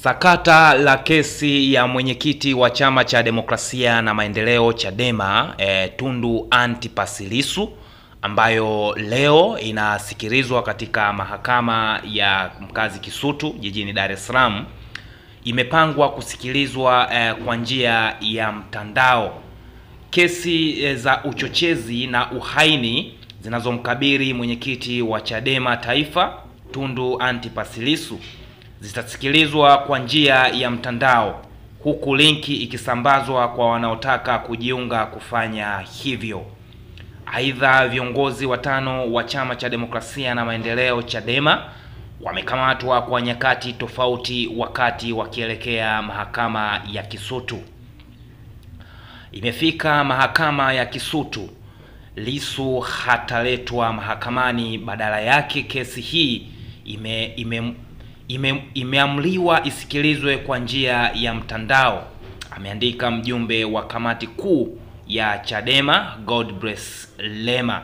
Sakata la kesi ya mwenyekiti wa Chama cha Demokrasia na Maendeleo Chadema Tundu Antipas Lissu ambayo leo inasikilizwa katika mahakama ya mkazi Kisutu jijini Dar es Salaam imepangwa kusikilizwa kwa njia ya mtandao. Kesi za uchochezi na uhaini zinazomkabili mwenyekiti wa Chadema Taifa Tundu Antipas Lissu zitasikilizwa kwa njia ya mtandao, huku linki ikisambazwa kwa wanaotaka kujiunga kufanya hivyo. Aidha, viongozi watano wa Chama cha Demokrasia na Maendeleo Chadema wamekamatwa kwa nyakati tofauti wakati wakielekea mahakama ya Kisutu. Imefika mahakama ya Kisutu, Lissu hataletwa mahakamani, badala yake kesi hii imeamriwa isikilizwe kwa njia ya mtandao, ameandika mjumbe wa kamati kuu ya Chadema Godbless Lema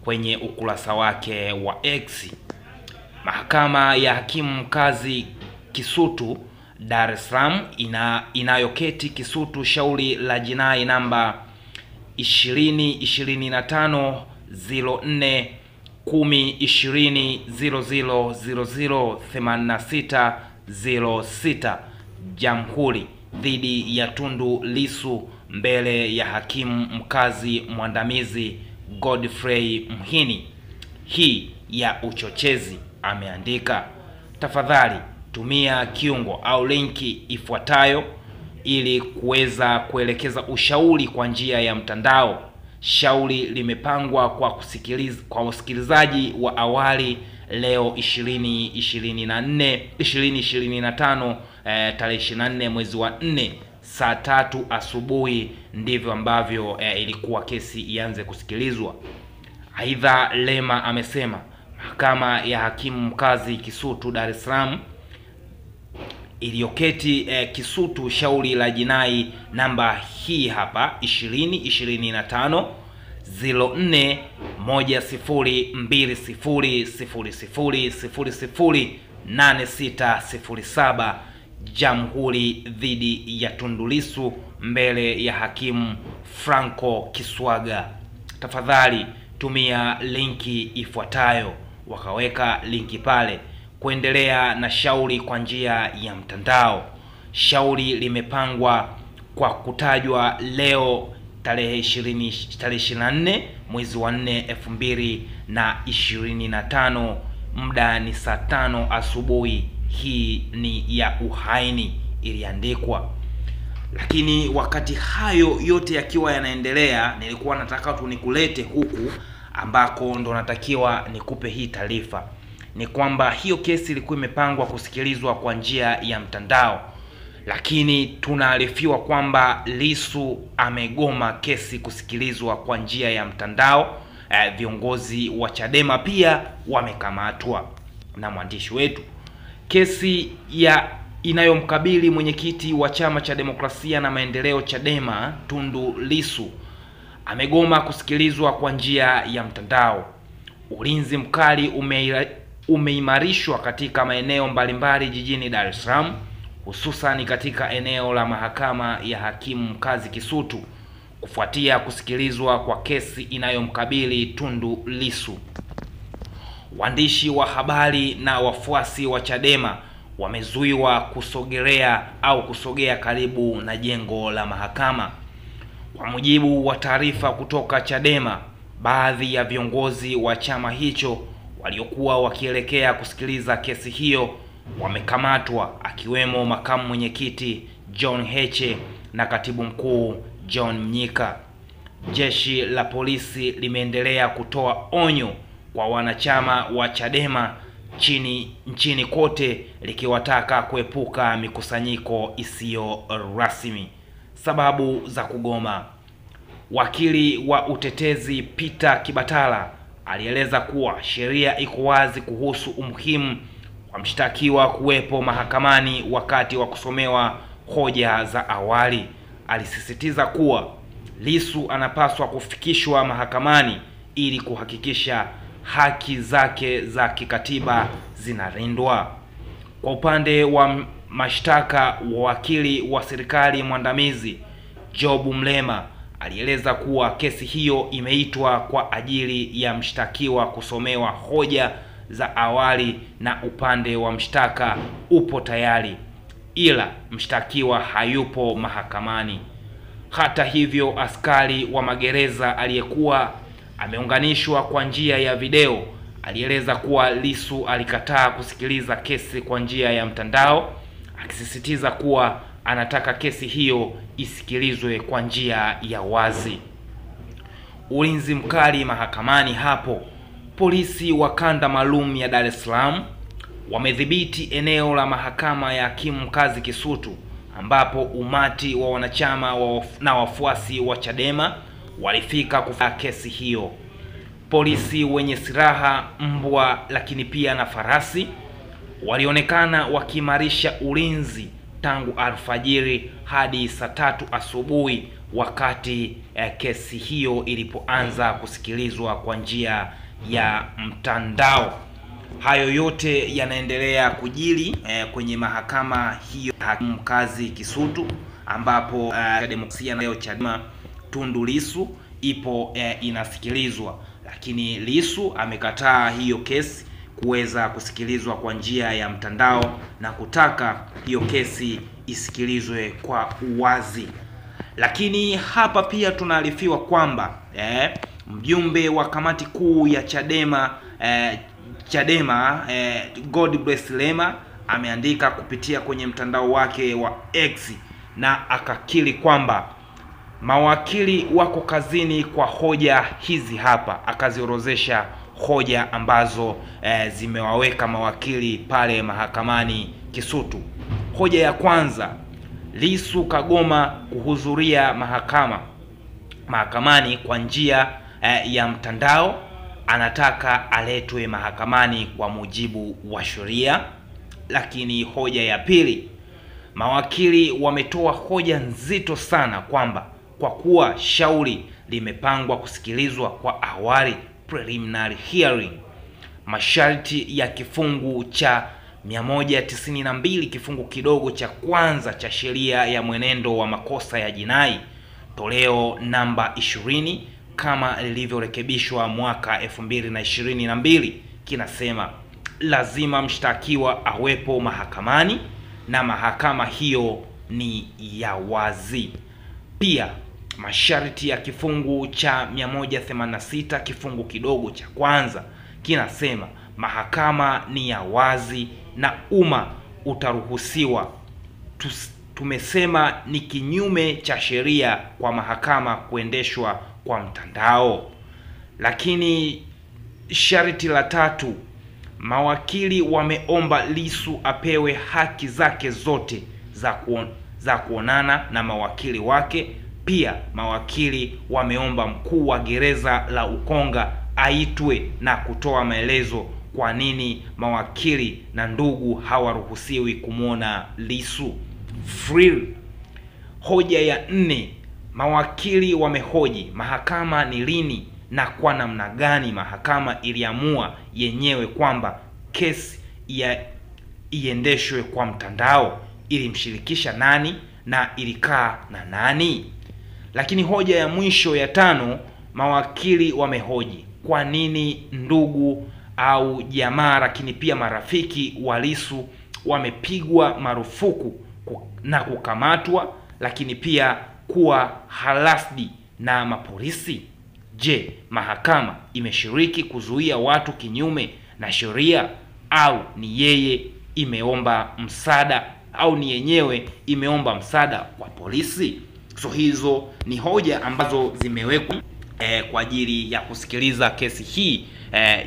kwenye ukurasa wake wa X. Mahakama ya hakimu mkazi Kisutu Dar es Salaam inayoketi Kisutu, shauri la jinai namba 2025-10-20-00-86-06 Jamhuri dhidi ya Tundu Lissu mbele ya hakimu mkazi mwandamizi Godfrey Mhini. Hii ya uchochezi, ameandika. Tafadhali tumia kiungo au linki ifuatayo ili kuweza kuelekeza ushauri kwa njia ya mtandao. Shauri limepangwa kwa usikilizaji wa awali leo 2025 tarehe 24 mwezi wa 4 saa 3 asubuhi, ndivyo ambavyo ilikuwa kesi ianze kusikilizwa. Aidha, Lema amesema mahakama ya hakimu mkazi Kisutu Dar es Salaam iliyoketi Kisutu, shauri la jinai namba hii hapa 2025-10-20-00-86-07 Jamhuri dhidi ya Tundu Lissu mbele ya hakimu Franco Kiswaga. Tafadhali tumia linki ifuatayo. Wakaweka linki pale kuendelea na shauri kwa njia ya mtandao. Shauri limepangwa kwa kutajwa leo tarehe 24 mwezi wa 4 2025, muda ni saa 5 asubuhi. Hii ni ya uhaini, iliandikwa. Lakini wakati hayo yote yakiwa yanaendelea, nilikuwa nataka tu nikulete huku ambako ndo natakiwa nikupe hii taarifa. Ni kwamba hiyo kesi ilikuwa imepangwa kusikilizwa kwa njia ya mtandao, lakini tunaarifiwa kwamba Lissu amegoma kesi kusikilizwa kwa njia ya mtandao. Viongozi wa Chadema pia wamekamatwa na mwandishi wetu. Kesi inayomkabili mwenyekiti wa Chama cha Demokrasia na Maendeleo Chadema Tundu Lissu amegoma kusikilizwa kwa njia ya mtandao. Ulinzi mkali umeimarishwa katika maeneo mbalimbali jijini Dar es Salaam, hususan katika eneo la mahakama ya hakimu mkazi Kisutu kufuatia kusikilizwa kwa kesi inayomkabili Tundu Lissu. Waandishi wa habari na wafuasi wa Chadema wamezuiwa kusogea karibu na jengo la mahakama. Kwa mujibu wa taarifa kutoka Chadema, baadhi ya viongozi wa chama hicho waliokuwa wakielekea kusikiliza kesi hiyo wamekamatwa, akiwemo makamu mwenyekiti John Heche na katibu mkuu John Mnyika. Jeshi la polisi limeendelea kutoa onyo kwa wanachama wa Chadema nchini kote, likiwataka kuepuka mikusanyiko isiyo rasmi. Sababu za kugoma. Wakili wa utetezi Peter Kibatala alieleza kuwa sheria iko wazi kuhusu umuhimu wa mshtakiwa kuwepo mahakamani wakati wa kusomewa hoja za awali. Alisisitiza kuwa Lissu anapaswa kufikishwa mahakamani ili kuhakikisha haki zake za kikatiba zinalindwa. Kwa upande wa mashtaka wakili wa serikali mwandamizi Job Mlema alieleza kuwa kesi hiyo imeitwa kwa ajili ya mshtakiwa kusomewa hoja za awali na upande wa mshtaka upo tayari, ila mshtakiwa hayupo mahakamani. Hata hivyo, askari wa magereza aliyekuwa ameunganishwa kwa njia ya video alieleza kuwa Lissu alikataa kusikiliza kesi kwa njia ya mtandao, akisisitiza kuwa anataka kesi hiyo isikilizwe kwa njia ya wazi. Ulinzi mkali mahakamani hapo. Polisi wa kanda maalum ya Dar es Salaam wamedhibiti eneo la mahakama ya hakimu mkazi Kisutu ambapo umati wa wanachama na wafuasi wa Chadema walifika kufanya kesi hiyo. Polisi wenye silaha, mbwa, lakini pia na farasi walionekana wakiimarisha ulinzi tangu alfajiri hadi saa 3 asubuhi wakati kesi hiyo ilipoanza kusikilizwa kwa njia ya mtandao. Hayo yote yanaendelea kujiri kwenye mahakama hiyo hakimu mkazi Kisutu ambapo demokrasia nayo Chadema Tundu Lissu ipo inasikilizwa, lakini Lissu amekataa hiyo kesi kuweza kusikilizwa kwa njia ya mtandao na kutaka hiyo kesi isikilizwe kwa uwazi. Lakini hapa pia tunaarifiwa kwamba mjumbe wa kamati kuu ya Chadema Godbless Lema ameandika kupitia kwenye mtandao wake wa X na akakiri kwamba mawakili wako kazini kwa hoja hizi hapa. Akaziorozesha hoja ambazo zimewaweka mawakili pale mahakamani Kisutu. Hoja ya kwanza, Lissu kagoma kuhudhuria mahakamani kwa njia ya mtandao, anataka aletwe mahakamani kwa mujibu wa sheria. Lakini hoja ya pili, mawakili wametoa hoja nzito sana kwamba kwa kuwa shauri limepangwa kusikilizwa kwa awali, preliminary hearing, masharti ya kifungu cha 192 kifungu kidogo cha kwanza cha sheria ya mwenendo wa makosa ya jinai toleo namba 20 kama lilivyorekebishwa mwaka 2022 kinasema lazima mshtakiwa awepo mahakamani na mahakama hiyo ni ya wazi. Pia masharti ya kifungu cha 186 kifungu kidogo cha kwanza kinasema mahakama ni ya wazi na umma utaruhusiwa. Tumesema ni kinyume cha sheria kwa mahakama kuendeshwa kwa mtandao. Lakini sharti la tatu, mawakili wameomba Lissu apewe haki zake zote za kuonana na mawakili wake. Pia mawakili wameomba mkuu wa gereza la Ukonga aitwe na kutoa maelezo kwa nini mawakili na ndugu hawaruhusiwi kumwona Lissu free. Hoja ya 4, mawakili wamehoji mahakama ni lini na kwa namna gani mahakama iliamua yenyewe kwamba kesi iendeshwe kwa mtandao, ilimshirikisha nani na ilikaa na nani. Lakini hoja ya mwisho ya 5, mawakili wamehoji kwa nini ndugu au jamaa lakini pia marafiki wa Lissu wamepigwa marufuku na kukamatwa lakini pia kuwa harassed na mapolisi. Je, mahakama imeshiriki kuzuia watu kinyume na sheria au ni yeye imeomba msaada au ni yenyewe imeomba msaada kwa polisi? So hizo ni hoja ambazo zimewekwa kwa ajili ya kusikiliza kesi hii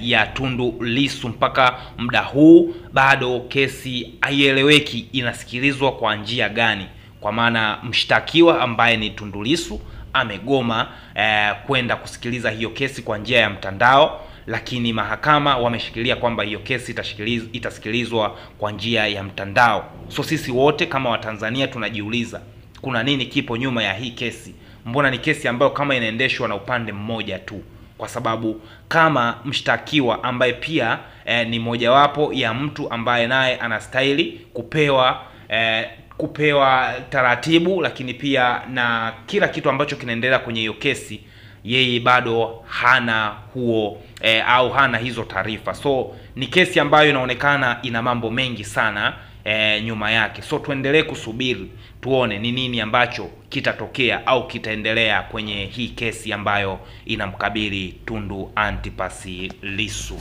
ya Tundu Lissu. Mpaka muda huu bado kesi haieleweki inasikilizwa kwa njia gani, kwa maana mshtakiwa ambaye ni Tundu Lissu amegoma kwenda kusikiliza hiyo kesi kwa njia ya mtandao, lakini mahakama wameshikilia kwamba hiyo kesi itasikilizwa kwa njia ya mtandao. So sisi wote kama Watanzania tunajiuliza kuna nini kipo nyuma ya hii kesi? Mbona ni kesi ambayo kama inaendeshwa na upande mmoja tu? Kwa sababu kama mshtakiwa ambaye pia ni mojawapo ya mtu ambaye naye anastahili kupewa kupewa taratibu, lakini pia na kila kitu ambacho kinaendelea kwenye hiyo kesi, yeye bado hana huo au hana hizo taarifa. So ni kesi ambayo inaonekana ina mambo mengi sana nyuma yake. So tuendelee kusubiri tuone ni nini ambacho kitatokea au kitaendelea kwenye hii kesi ambayo inamkabili Tundu Antipas Lissu.